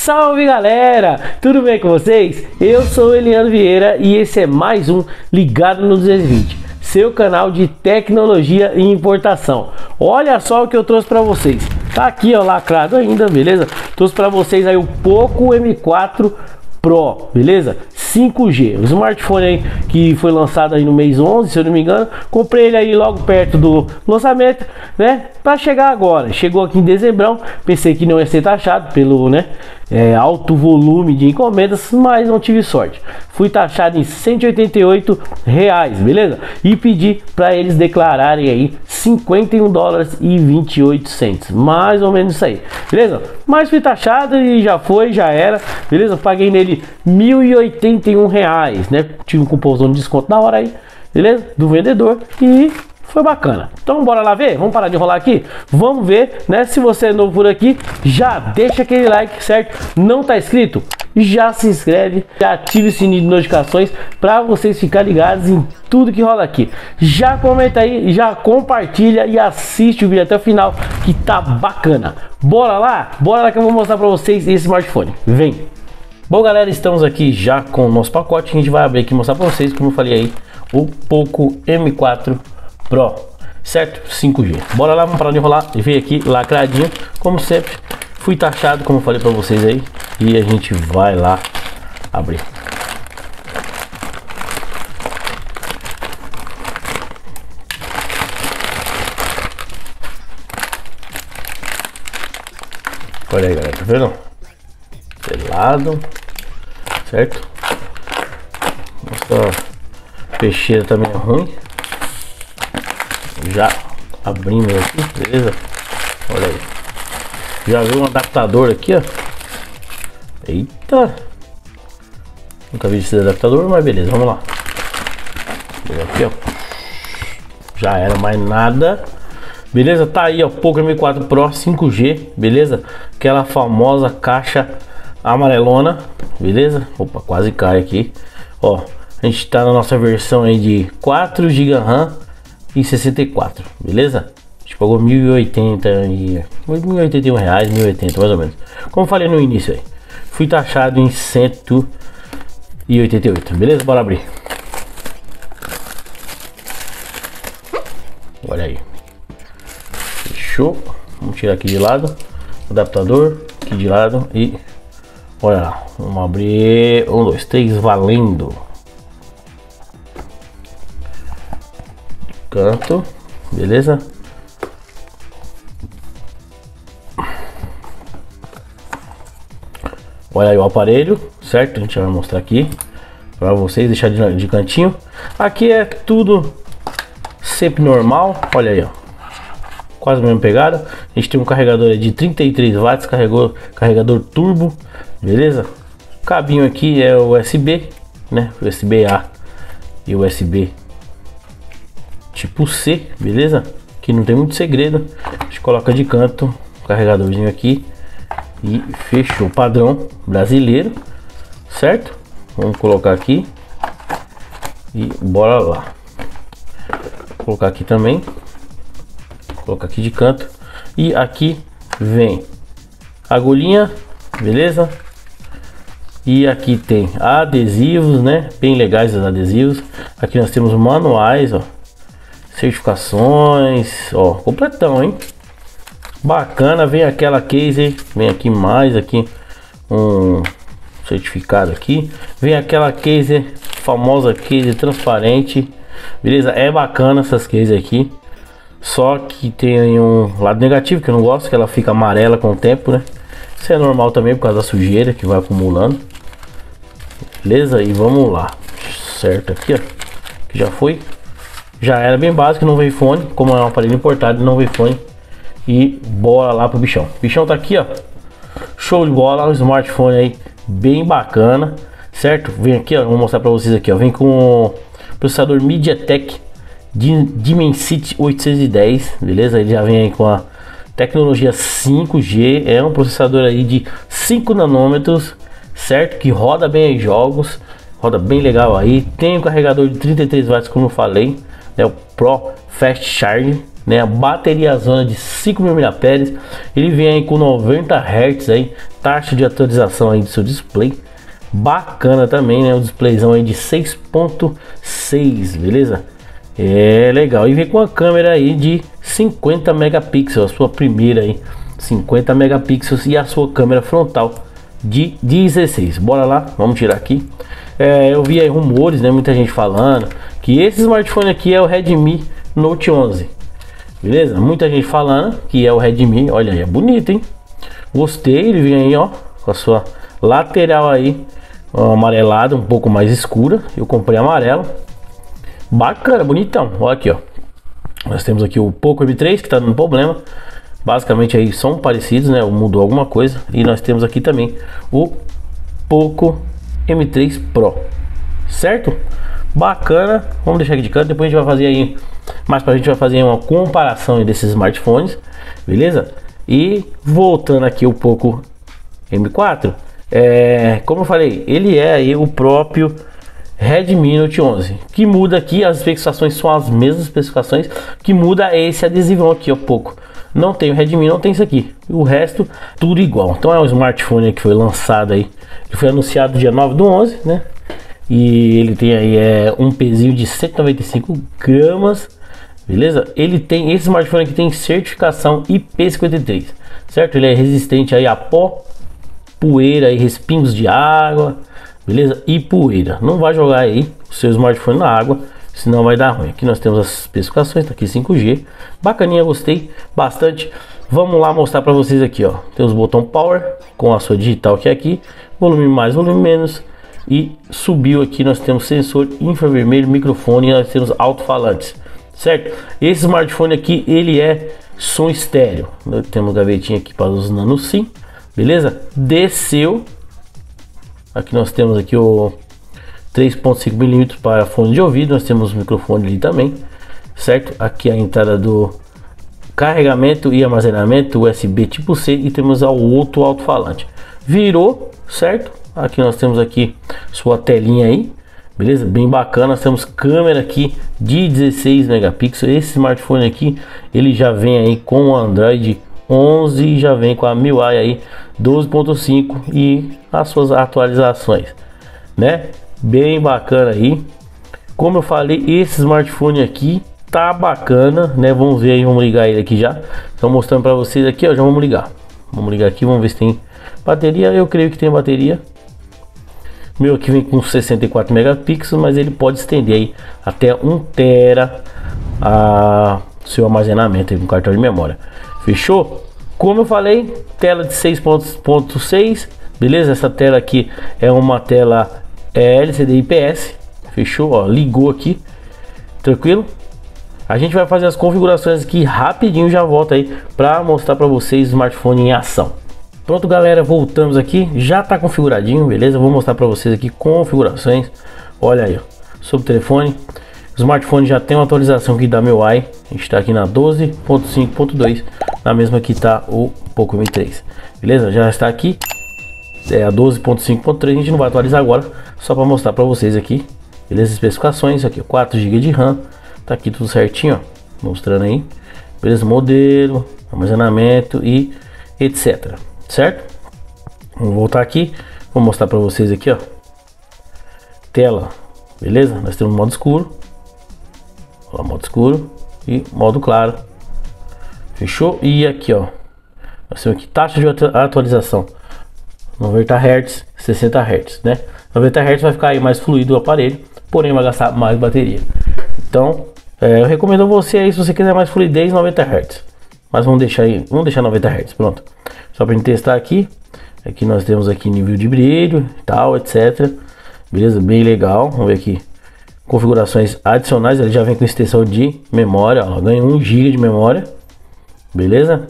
Salve galera, tudo bem com vocês? Eu sou o Eliano Vieira e esse é mais um Ligado no 220, seu canal de tecnologia e importação. Olha só o que eu trouxe para vocês, tá aqui ó, lacrado ainda, beleza? Trouxe para vocês aí o Poco M4 Pro, beleza? 5G, o smartphone aí que foi lançado aí no mês 11, se eu não me engano. Comprei ele aí logo perto do lançamento, né? Para chegar agora, chegou aqui em dezembro. Pensei que não ia ser taxado pelo, né, alto volume de encomendas, mas não tive sorte. Fui taxado em R$188, beleza? E pedi para eles declararem aí $51,28, mais ou menos isso aí, beleza? Mas fui taxado e já foi, já era, beleza? Paguei nele R$1.081, né? Tive um cupomzão de desconto na hora aí, beleza? Do vendedor e foi bacana. Então bora lá ver? Vamos parar de enrolar aqui? Vamos ver, né? Se você é novo por aqui, já deixa aquele like, certo? Não tá inscrito? Já se inscreve, já ative o sininho de notificações para vocês ficarem ligados em tudo que rola aqui. Já comenta aí, já compartilha e assiste o vídeo até o final que tá bacana. Bora lá que eu vou mostrar para vocês esse smartphone. Vem! Bom galera, estamos aqui já com o nosso pacote. A gente vai abrir aqui e mostrar para vocês, como eu falei aí, o Poco M4 Pro, certo? 5G. Bora lá, vamos parar de enrolar e ver aqui lacradinho, como sempre. Fui taxado, como eu falei para vocês aí, e a gente vai lá abrir. Olha aí galera, tá vendo? Selado, certo? Nossa peixeira também é ruim. Já abrimos aqui, beleza? Olha aí. Já viu um adaptador aqui, ó. Eita! Nunca vi esse adaptador, mas beleza, vamos lá. Aqui, ó. Já era mais nada. Beleza? Tá aí, ó, Poco M4 Pro 5G, beleza? Aquela famosa caixa amarelona, beleza? Opa, quase cai aqui. Ó, a gente tá na nossa versão aí de 4 GB RAM e 64, beleza? A gente pagou R$1.081, R$1.080 mais ou menos. Como falei no início aí, fui taxado em 188, beleza? Bora abrir. Olha aí. Fechou. Vamos tirar aqui de lado o adaptador, aqui de lado e olha lá. Vamos abrir. 1, 2, 3, valendo. Canto, beleza? Olha aí o aparelho, certo? A gente vai mostrar aqui para vocês, deixar de cantinho. Aqui é tudo sempre normal, olha aí, ó. Quase a mesma pegada. A gente tem um carregador de 33 watts, carregador turbo, beleza? O cabinho aqui é USB, né? USB-A e USB tipo C, beleza? Que não tem muito segredo. A gente coloca de canto o carregadorzinho aqui e fechou. Padrão brasileiro, certo? Vamos colocar aqui e bora lá. Vou colocar aqui também. Colocar aqui de canto e aqui vem a agulhinha, beleza? E aqui tem adesivos, né? Bem legais os adesivos. Aqui nós temos manuais, ó. Certificações, ó, completão, hein? Bacana, vem aquela case, vem aqui mais aqui um certificado aqui, vem aquela case, famosa case transparente, beleza? É bacana essas cases aqui, só que tem um lado negativo que eu não gosto, que ela fica amarela com o tempo, né? Isso é normal também por causa da sujeira que vai acumulando, beleza? E vamos lá, certo aqui, ó, que já foi. Já era bem básico, não veio fone, como é um aparelho importado, não veio fone. E bora lá pro bichão. O bichão tá aqui, ó. Show de bola, um smartphone aí bem bacana, certo? Vem aqui, ó, vou mostrar para vocês aqui, ó. Vem com o processador MediaTek Dimensity 810, beleza? Ele já vem aí com a tecnologia 5G, é um processador aí de 5 nanômetros, certo? Que roda bem aí jogos, roda bem legal aí. Tem um carregador de 33 watts, como eu falei, é o Pro Fast Charge, né? A bateria zona de 5.000 mAh. Ele vem aí com 90 Hz aí, taxa de atualização aí do seu display. Bacana também, né? O displayzão aí de 6.6, beleza? É legal. E vem com a câmera aí de 50 megapixels, a sua primeira aí, 50 megapixels, e a sua câmera frontal de 16. Bora lá, vamos tirar aqui. Eu vi aí rumores, né? Muita gente falando que esse smartphone aqui é o Redmi Note 11, beleza? Muita gente falando que é o Redmi. Olha aí, é bonito, hein? Gostei. Ele vem aí, ó, com a sua lateral aí amarelada, um pouco mais escura. Eu comprei amarelo. Bacana, bonitão. Olha aqui, ó. Nós temos aqui o Poco M3 que tá dando problema. Basicamente aí são parecidos, né? Mudou alguma coisa. E nós temos aqui também o Poco M3 Pro, certo? Bacana. Vamos deixar aqui de canto. Depois a gente vai fazer aí, mais pra gente vai fazer uma comparação desses smartphones, beleza? E voltando aqui o Poco M4, como eu falei, ele é aí o próprio Redmi Note 11. Que muda aqui, as especificações são as mesmas especificações. Que muda é esse adesivão aqui, ó, Poco. Não tem o Redmi, não tem isso aqui. O resto, tudo igual. Então é um smartphone que foi lançado aí. Ele foi anunciado dia 9 do 11, né? E ele tem aí um pezinho de 195 gramas, beleza? Ele tem, esse smartphone aqui tem certificação IP53, certo? Ele é resistente aí a pó, poeira e respingos de água, beleza? E poeira. Não vai jogar aí o seu smartphone na água, senão vai dar ruim. Aqui nós temos as especificações, tá aqui 5G. Bacaninha, gostei bastante. Vamos lá mostrar para vocês aqui, ó. Tem os botão Power com a sua digital que é aqui, volume mais, volume menos. E subiu aqui, nós temos sensor infravermelho, microfone, e nós temos alto-falantes, certo? Esse smartphone aqui, ele é som estéreo. Temos gavetinha aqui para os nano SIM, beleza? Desceu. Aqui nós temos aqui o 3.5 mm para fone de ouvido. Nós temos o microfone ali também, certo? Aqui a entrada do carregamento e armazenamento USB tipo C, e temos o outro alto-falante. Virou, certo? Aqui nós temos aqui sua telinha aí, beleza? Bem bacana. Nós temos câmera aqui de 16 megapixels. Esse smartphone aqui, ele já vem aí com o Android 11 e já vem com a MIUI aí 12.5 e as suas atualizações, né? Bem bacana aí. Como eu falei, esse smartphone aqui tá bacana, né? Vamos ver aí, vamos ligar ele aqui já. Estou mostrando para vocês aqui, ó. Já vamos ligar. Vamos ligar aqui, vamos ver se tem bateria. Eu creio que tem bateria. Meu aqui vem com 64 megapixels, mas ele pode estender aí até 1 tera a seu armazenamento aí com cartão de memória. Fechou? Como eu falei, tela de 6.6, beleza? Essa tela aqui é uma tela LCD IPS. Fechou? Ó, ligou aqui, tranquilo? A gente vai fazer as configurações aqui rapidinho, já volto aí para mostrar para vocês o smartphone em ação. Pronto, galera, voltamos aqui, já tá configuradinho, beleza? Vou mostrar para vocês aqui configurações. Olha aí, ó, sobre o telefone. O smartphone já tem uma atualização aqui da MIUI. A gente está aqui na 12.5.2, na mesma que tá o Poco M3, beleza? Já está aqui, a 12.5.3. A gente não vai atualizar agora, só para mostrar para vocês aqui, beleza? Especificações aqui, 4 GB de RAM, tá aqui tudo certinho, ó, mostrando aí, beleza? Modelo, armazenamento e etc, certo? Vamos voltar aqui, vou mostrar para vocês aqui, ó, tela, beleza? Nós temos modo escuro, ó, modo escuro e modo claro. Fechou? E aqui, ó, nós temos aqui taxa de atualização 90 Hz, 60 Hz, né? 90 Hz vai ficar aí mais fluido o aparelho, porém vai gastar mais bateria. Então, eu recomendo a você aí, se você quiser mais fluidez, 90 Hz. Mas vamos deixar aí, vamos deixar 90 Hz, pronto. Só para gente testar aqui. Aqui nós temos aqui nível de brilho, tal, etc. Beleza? Bem legal. Vamos ver aqui. Configurações adicionais, ele já vem com extensão de memória, ó, ganha 1 GB de memória. Beleza?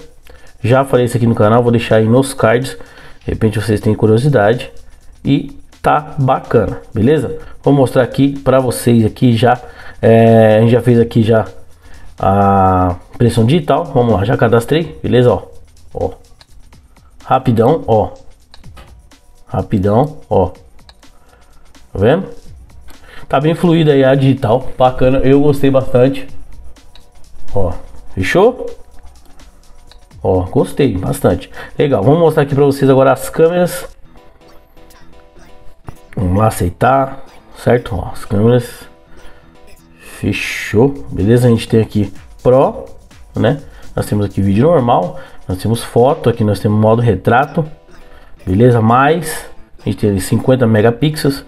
Já falei isso aqui no canal, vou deixar aí nos cards. De repente vocês têm curiosidade. E tá bacana, beleza? Vou mostrar aqui para vocês aqui já. A gente já fez aqui já a impressão digital. Vamos lá, já cadastrei, beleza? Ó, rapidão, ó, rapidão, ó, tá vendo? Tá bem fluida aí a digital, bacana, eu gostei bastante. Ó, Fechou? Ó, gostei bastante. Legal, vamos mostrar aqui pra vocês agora as câmeras. Vamos lá, aceitar. Certo? Ó, as câmeras. Fechou. Beleza? A gente tem aqui Pro, né? Nós temos aqui vídeo normal. Nós temos foto. Aqui nós temos modo retrato. Beleza? Mais. A gente tem 50 megapixels.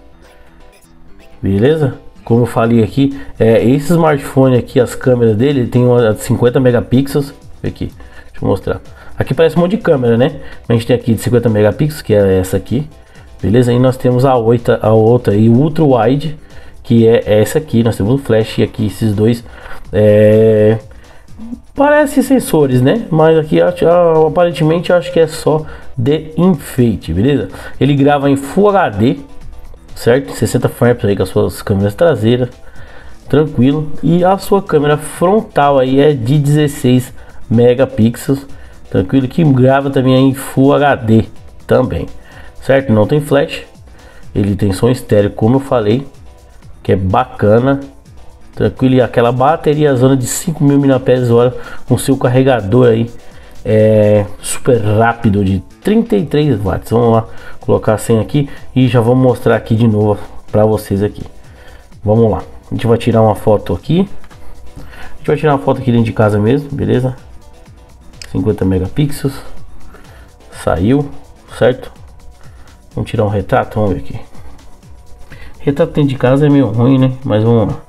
Beleza? Como eu falei aqui, esse smartphone aqui, as câmeras dele tem uma 50 megapixels. Aqui, deixa eu mostrar. Aqui parece um monte de câmera, né? A gente tem aqui de 50 megapixels, que é essa aqui. Beleza? E nós temos a outra aí, ultra wide, que é essa aqui. Nós temos o flash e aqui esses dois. Parece sensores, né? Mas aqui aparentemente eu acho que é só de enfeite, beleza? Ele grava em Full HD, certo? 60 frames aí com as suas câmeras traseiras, tranquilo. E a sua câmera frontal aí é de 16 megapixels, tranquilo, que grava também em Full HD também, certo? Não tem flash, ele tem som estéreo, como eu falei, que é bacana, tranquilo. E aquela bateria zona de 5.000 mAh com seu carregador aí super rápido de 33 watts. Vamos lá colocar 100 aqui e já vamos mostrar aqui de novo para vocês aqui. Vamos lá, a gente vai tirar uma foto aqui. A gente vai tirar uma foto aqui dentro de casa mesmo, beleza? 50 megapixels. Saiu, certo? Vamos tirar um retrato, vamos ver aqui. Retrato dentro de casa é meio ruim, né? Mas vamos lá.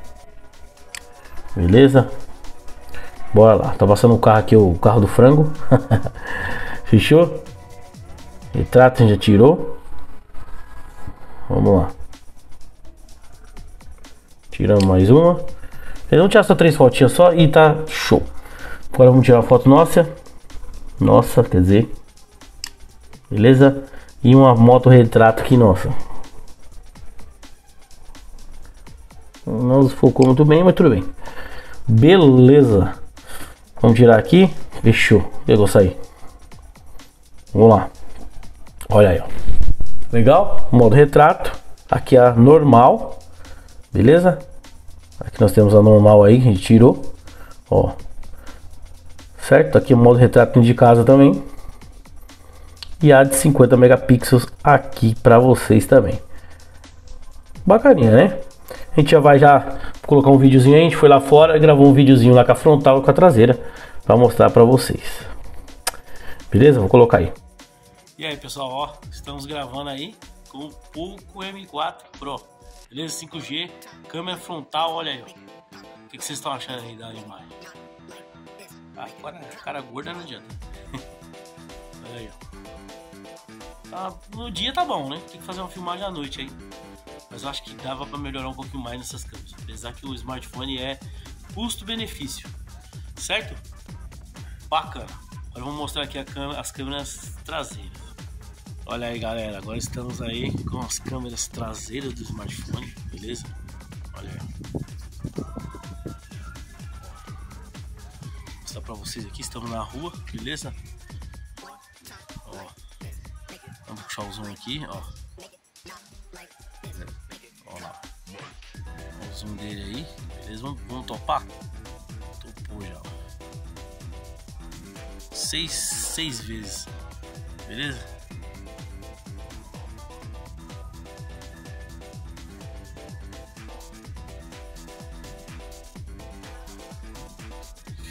Beleza? Bora lá, tá passando o carro aqui, o carro do frango. Fechou? Retrato a gente já tirou. Vamos lá. Tiramos mais uma. Vamos tirar só 3 fotinhas só e tá show. Agora vamos tirar a foto nossa. Nossa, quer dizer. Beleza? E uma moto retrato aqui nossa. Não focou muito bem, mas tudo bem. Beleza. Vamos tirar aqui. Fechou. Pegou sair. Vamos lá. Olha aí, ó. Legal? Modo retrato. Aqui a normal. Beleza? Aqui nós temos a normal aí, a gente tirou. Ó. Certo? Aqui o modo retrato de casa também. E a de 50 megapixels aqui para vocês também. Bacaninha, né? A gente já vai colocar um videozinho aí. A gente foi lá fora e gravou um videozinho lá com a frontal e com a traseira para mostrar para vocês. Beleza? Vou colocar aí. E aí, pessoal, ó, estamos gravando aí com o Poco M4 Pro. Beleza? 5G, câmera frontal, olha aí, ó. O que vocês estão achando aí da imagem? Agora, cara gorda não adianta. Olha aí, ó. No dia tá bom, né? Tem que fazer uma filmagem à noite aí. Mas eu acho que dava para melhorar um pouquinho mais nessas câmeras. Apesar que o smartphone é custo-benefício, certo? Bacana. Agora vamos mostrar aqui as câmeras traseiras. Olha aí, galera. Agora estamos aí com as câmeras traseiras do smartphone, beleza? Olha aí. Vou mostrar para vocês aqui. Estamos na rua, beleza? Ó. Vamos puxar o zoom aqui, ó. Olha lá. O zoom dele aí, beleza? Vamos topar? Topou já. 6 vezes, beleza?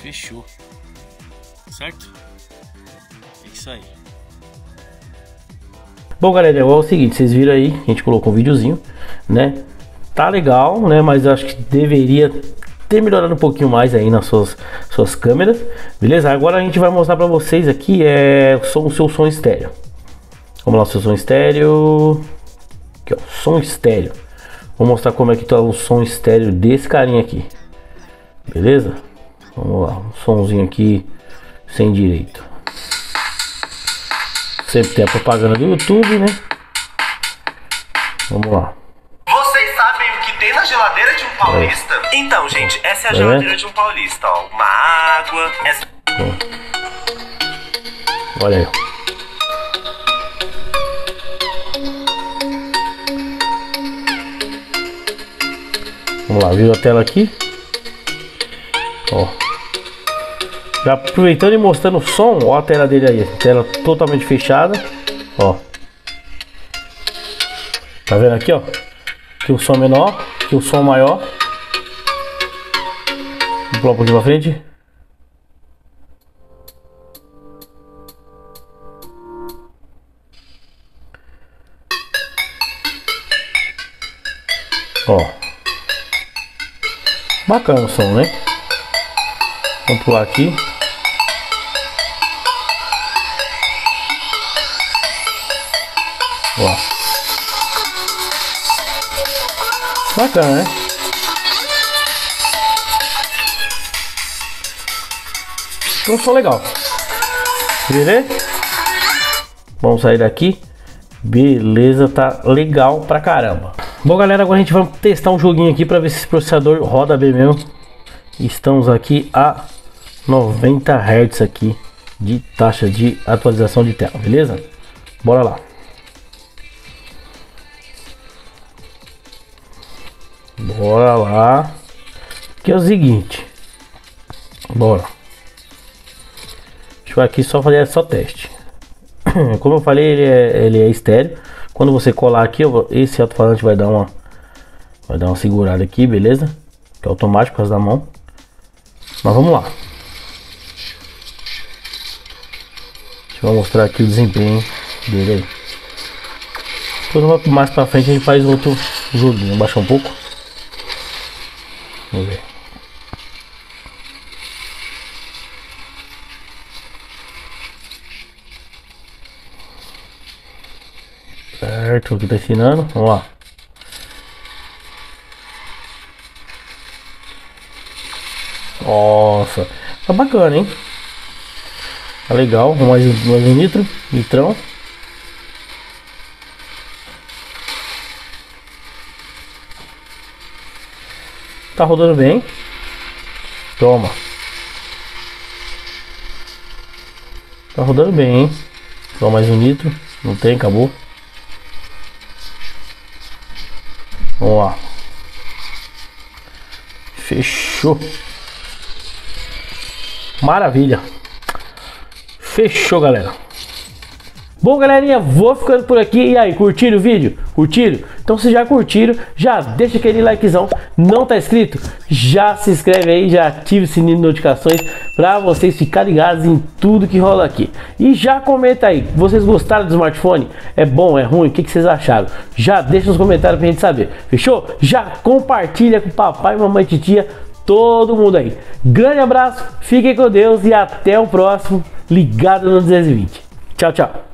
Fechou, certo? É isso aí. Bom, galera, é o seguinte, vocês viram aí, a gente colocou um videozinho, né? Tá legal, né? Mas eu acho que deveria ter melhorado um pouquinho mais aí nas suas câmeras, beleza? Agora a gente vai mostrar para vocês aqui o seu som estéreo. Vamos lá, o seu som estéreo. Aqui, ó, som estéreo. Vou mostrar como é que tá o som estéreo desse carinha aqui, beleza? Vamos lá, um somzinho aqui sem direito. Sempre tem a propaganda do YouTube, né? Vamos lá. Vocês sabem o que tem na geladeira de um paulista? Então, gente, essa é a geladeira de um paulista, ó. Uma água. Essa... Olha aí. Vamos lá, viu a tela aqui? Ó. Já aproveitando e mostrando o som, ó a tela dele aí, tela totalmente fechada, ó. Tá vendo aqui, ó? Aqui o som menor, aqui o som maior. Vou pular um pouquinho pra frente. Ó. Bacana o som, né? Vamos pular aqui. Ó. Bacana, né? Um som legal. Beleza? Vamos sair daqui. Beleza, tá legal pra caramba. Bom, galera, agora a gente vai testar um joguinho aqui pra ver se esse processador roda bem mesmo. Estamos aqui a 90 Hz aqui de taxa de atualização de tela, beleza? Bora lá. Bora lá. Que é o seguinte. Bora. Deixa eu aqui só fazer só teste. Como eu falei, ele é estéreo. Quando você colar aqui, esse alto-falante vai dar uma segurada aqui, beleza? Que é automático por causa da mão. Mas vamos lá. Deixa eu mostrar aqui o desempenho dele aí. Depois mais pra frente a gente faz outro joguinho. Baixar um pouco. Vamos ver. Certo, aqui tá ensinando. Vamos lá. Nossa, tá bacana, hein? Tá legal. Mais um litrão. Tá rodando bem. Toma. Tá rodando bem, hein? Só mais um litro. Não tem, acabou. Vamos lá. Fechou. Maravilha. Fechou, galera. Bom, galerinha, vou ficando por aqui. E aí, curtiram o vídeo? Curtiram? Então, se já curtiram, já deixa aquele likezão. Não tá inscrito? Já se inscreve aí, já ativa o sininho de notificações para vocês ficarem ligados em tudo que rola aqui. E já comenta aí, vocês gostaram do smartphone? É bom, é ruim? O que vocês acharam? Já deixa nos comentários pra gente saber. Fechou? Já compartilha com papai, mamãe, titia, todo mundo aí. Grande abraço, fiquem com Deus e até o próximo Ligado no 220. Tchau, tchau.